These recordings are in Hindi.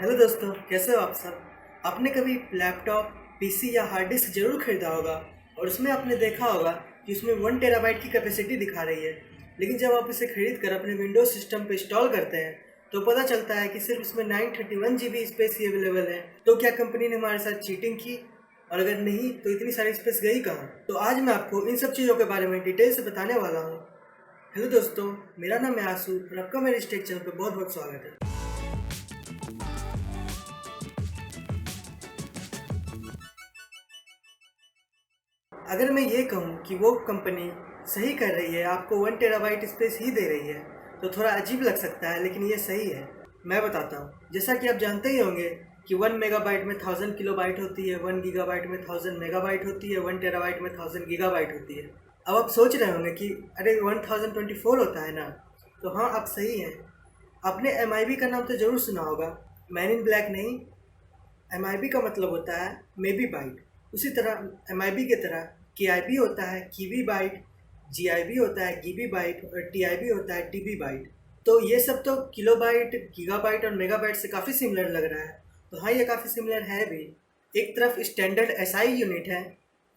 हेलो दोस्तों, कैसे हो आप सब। आपने कभी लैपटॉप, पीसी या हार्ड डिस्क जरूर खरीदा होगा और उसमें आपने देखा होगा कि उसमें 1 टेराबाइट की कैपेसिटी दिखा रही है। लेकिन जब आप इसे खरीद कर अपने विंडोज सिस्टम पर इंस्टॉल करते हैं तो पता चलता है कि सिर्फ इसमें 931 GB स्पेस ही अवेलेबल है। तो क्या कंपनी ने हमारे साथ चीटिंग की? और अगर नहीं तो इतनी सारी स्पेस गई कहाँ? तो आज मैं आपको इन सब चीज़ों के बारे में डिटेल से बताने वाला हूँ। हेलो दोस्तों, मेरा नाम है आसू और आपका मेरे इस टेक चैनल पर बहुत बहुत स्वागत है। अगर मैं ये कहूँ कि वो कंपनी सही कर रही है, आपको 1 टेराबाइट स्पेस ही दे रही है, तो थोड़ा अजीब लग सकता है, लेकिन ये सही है। मैं बताता हूँ। जैसा कि आप जानते ही होंगे कि 1 मेगाबाइट में 1000 किलोबाइट होती है, 1 गीगाबाइट में 1000 मेगाबाइट होती है, 1 टेराबाइट में 1000 गीगाबाइट होती है। अब आप सोच रहे होंगे कि अरे 1024 होता है ना। तो हाँ, आप सही हैं। आपने MIB का नाम तो ज़रूर सुना होगा, मैन इन ब्लैक नहीं। MIB का मतलब होता है मेबी बाइट। उसी तरह MIB की तरह KIB होता है कीवी बाइट, GIB होता है गीबी बाइट और TIB होता है टीबी बाइट। तो ये सब तो किलोबाइट, गीगाबाइट और मेगाबाइट से काफ़ी सिमिलर लग रहा है। तो हाँ, ये काफ़ी सिमिलर है भी। एक तरफ स्टैंडर्ड SI यूनिट है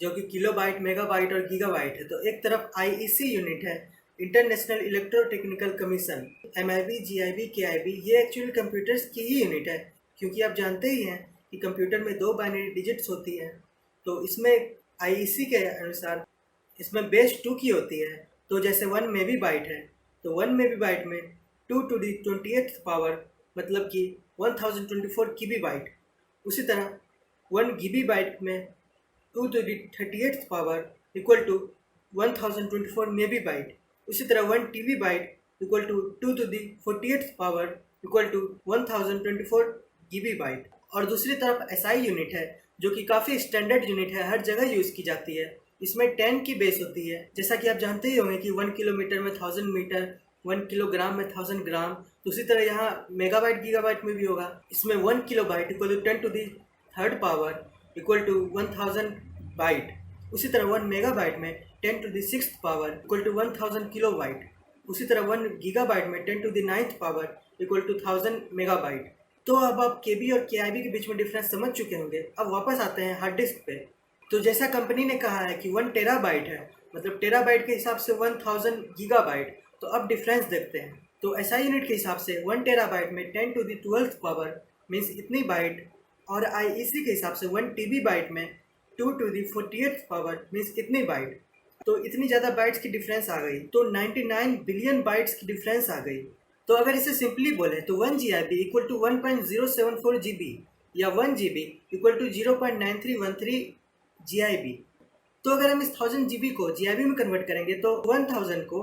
जो कि किलोबाइट, मेगाबाइट और गीगाबाइट है, तो एक तरफ IEC यूनिट है, international electrotechnical commission. MIB, GIB, KIB ये एक्चुअली कंप्यूटर्स की ही यूनिट है, क्योंकि आप जानते ही हैं कि कंप्यूटर में 2 बाइनरी डिजिट्स होती हैं। तो इसमें IEC के अनुसार इसमें बेस 2 की होती है। तो जैसे 1 मेबी बाइट है, तो 1 मेबी बाइट में 2 टू दी 28th पावर मतलब कि 1024 कीबी बाइट। उसी तरह 1 गीबी बाइट में 2 to the 38th power equal to 1024 mebi byte. उसी तरह 1 tebi byte equal to 2 to the 48th power equal to 1024 gibi byte. और दूसरी तरफ SI यूनिट है जो कि काफ़ी स्टैंडर्ड यूनिट है, हर जगह यूज़ की जाती है। इसमें 10 की बेस होती है। जैसा कि आप जानते ही होंगे कि 1 किलोमीटर में 1000 मीटर, 1 किलोग्राम में 1000 ग्राम। तो उसी तरह यहाँ मेगाबाइट, गीगाबाइट में भी होगा। इसमें 1 kilobyte equal to 10 to the 3rd power equal to 1000 byte. उसी तरह 1 मेगाबाइट में 10 to the 6th power equal to 1000 kilobyte. उसी तरह 1 गीगाबाइट में 10 to the 9th power equal to 1000 megabyte. तो अब आप केबी और केआईबी के बीच में डिफरेंस समझ चुके होंगे। अब वापस आते हैं हार्ड डिस्क पे। तो जैसा कंपनी ने कहा है कि 1 टेराबाइट है, मतलब टेराबाइट के हिसाब से 1000 गीगाबाइट। तो अब डिफरेंस देखते हैं। तो SI यूनिट के हिसाब से 1 टेराबाइट में 10 to the 12th power means इतनी बाइट, और IEC के हिसाब से 1 टीबी बाइट में 2 to the 48th power means इतनी बाइट। तो इतनी ज़्यादा बाइट्स की डिफरेंस आ गई, तो 99 बिलियन बाइट्स की डिफरेंस आ गई। तो अगर इसे सिंपली बोले तो 1 GB इक्वल टू 1.074 GB या 1 GB इक्वल टू 0.9313 GIB। तो अगर हम इस 1000 GB को GIB में कन्वर्ट करेंगे तो 1000 को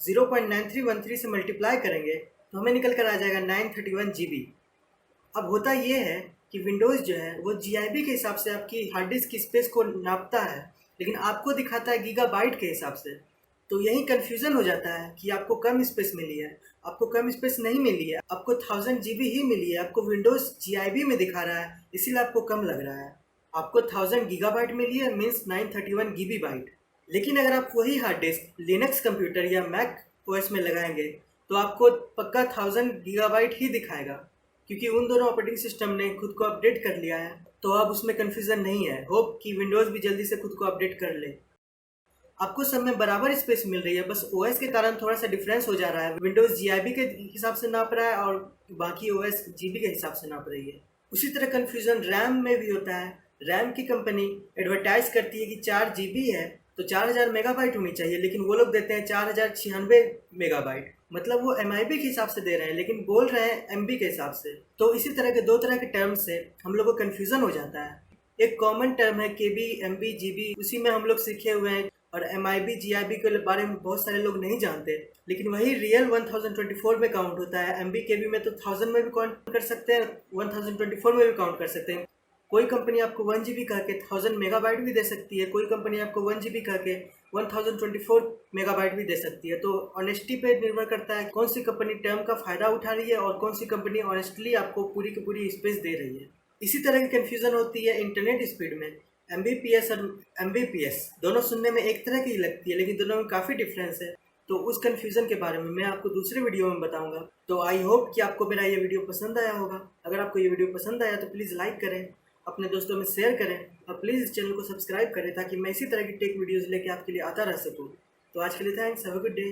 0.9313 से मल्टीप्लाई करेंगे तो हमें निकल कर आ जाएगा 931 GB। अब होता ये है कि विंडोज़ जो है वो GIB के हिसाब से आपकी हार्ड डिस्क की स्पेस को नापता है, लेकिन आपको दिखाता है गीगाबाइट के हिसाब से। तो यही कन्फ्यूज़न हो जाता है कि आपको कम स्पेस मिली है। आपको कम स्पेस नहीं मिली है, आपको 1000 GB ही मिली है। आपको विंडोज़ GIB में दिखा रहा है, इसीलिए आपको कम लग रहा है। आपको 1000 गीगाबाइट मिली है मीन्स 931 GB बाइट। लेकिन अगर आप वही हार्ड डिस्क लिनक्स कंप्यूटर या मैक OS में लगाएंगे तो आपको पक्का 1000 गीगाबाइट ही दिखाएगा, क्योंकि उन दोनों ऑपरेटिंग सिस्टम ने खुद को अपडेट कर लिया है। तो अब उसमें कन्फ्यूज़न नहीं है। होप कि विंडोज़ भी जल्दी से खुद को अपडेट कर ले। आपको सब में बराबर स्पेस मिल रही है, बस OS के कारण थोड़ा सा डिफरेंस हो जा रहा है। विंडोज़ GIB के हिसाब से नाप रहा है और बाकी OS GB के हिसाब से नाप रही है। उसी तरह कन्फ्यूज़न रैम में भी होता है। रैम की कंपनी एडवर्टाइज करती है कि 4 GB है तो 4000 मेगाबाइट होनी चाहिए, लेकिन वो लोग देते हैं 4096 मेगाबाइट। मतलब वो MIB के हिसाब से दे रहे हैं लेकिन बोल रहे हैं MB के हिसाब से। तो इसी तरह के दो तरह के टर्म से हम लोग को कन्फ्यूज़न हो जाता है। एक कॉमन टर्म है KB, MB, GB, उसी में हम लोग सीखे हुए हैं। और MIB, GIB के बारे में बहुत सारे लोग नहीं जानते, लेकिन वही रियल 1024 में काउंट होता है। MB, KB में तो 1000 में भी काउंट कर सकते हैं, 1024 में भी काउंट कर सकते हैं। कोई कंपनी आपको 1 GB कह के 1000 मेगाबाइट भी दे सकती है, कोई कंपनी आपको 1 GB कह के 1024 मेगाबाइट भी दे सकती है। तो ऑनेस्टी पे निर्भर करता है कौन सी कंपनी टर्म का फ़ायदा उठा रही है और कौन सी कंपनी ऑनेस्टली आपको पूरी की पूरी स्पेस दे रही है। इसी तरह की कन्फ्यूज़न होती है इंटरनेट स्पीड में। MBPS और MBPS दोनों सुनने में एक तरह की लगती है, लेकिन दोनों में काफ़ी डिफरेंस है। तो उस कन्फ्यूज़न के बारे में मैं आपको दूसरे वीडियो में बताऊंगा। तो आई होप कि आपको मेरा ये वीडियो पसंद आया होगा। अगर आपको ये वीडियो पसंद आया तो प्लीज़ लाइक करें, अपने दोस्तों में शेयर करें और प्लीज़ इस चैनल को सब्सक्राइब करें ताकि मैं इसी तरह की टेक वीडियोज़ लेके आपके लिए आता रह सकूँ। तो आज के लिए thanks, have a good day.